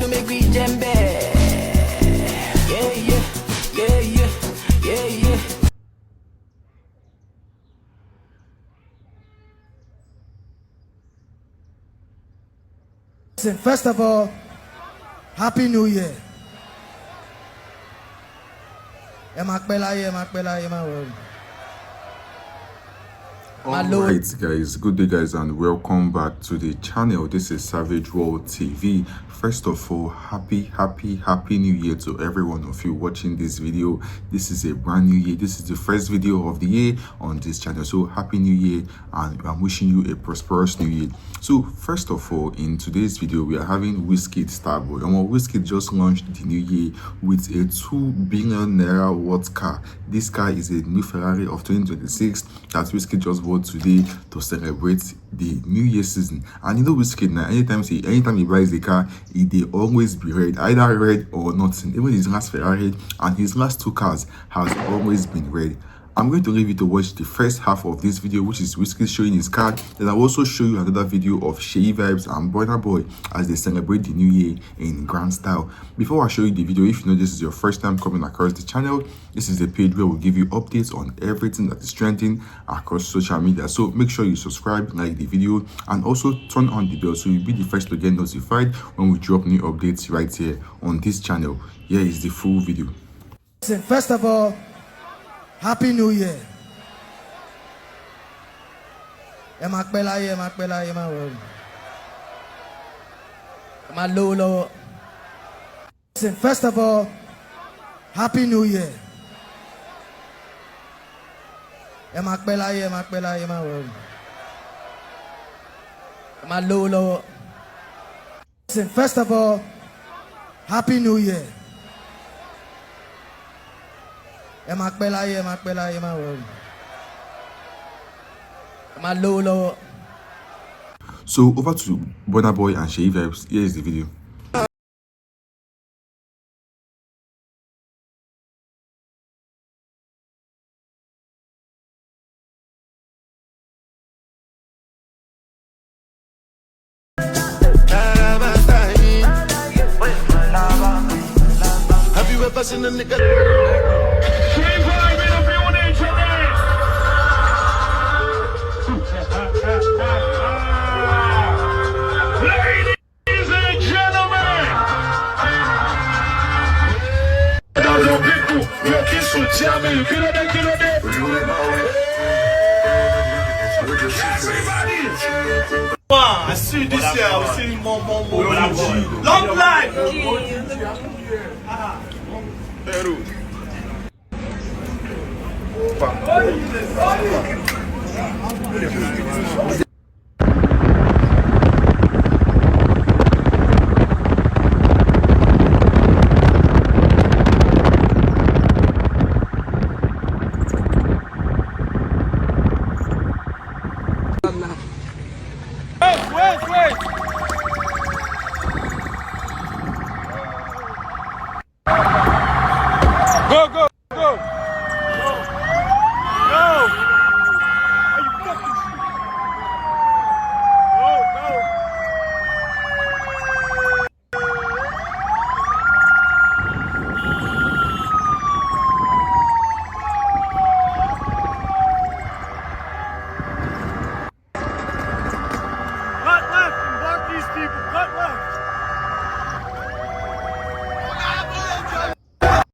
no make we jembe. Yeah, yeah, yeah, yeah, yeah, yeah. Listen, first of all, Happy New Year. Alright guys, good day guys, and welcome back to the channel. This is Savage World TV. First of all, happy new year to every one of you watching this video. This is a brand new year. This is the first video of the year on this channel, so happy new year, and I'm wishing you a prosperous new year. So first of all, in today's video we are having Wizkid Starboy. Wizkid just launched the new year with a 2 billion naira worth car. This car is a new Ferrari of 2026 that Wizkid just bought today to celebrate the new year season. And you know Wizkid now, anytime he buys the car, they always be red, either red or nothing. Even his last Ferrari and his last 2 cars has always been red. I'm going to leave you to watch the first half of this video, which is Wizkid showing his car. Then I'll also show you another video of Seyi Vibez and Burna Boy as they celebrate the new year in grand style. Before I show you the video, if you know this is your first time coming across the channel, this is the page where we'll give you updates on everything that is trending across social media. So make sure you subscribe, like the video, and also turn on the bell so you'll be the first to get notified when we drop new updates right here on this channel. Here is the full video. Listen, first of all, Happy New Year. Listen, first of all, Happy New Year. Listen, first of all, Happy New Year. So over to Burna Boy and Seyi Vibez. Here is the video. Have you ever seen a nigga? Ladies and gentlemen, I see this year, I see more. Long life.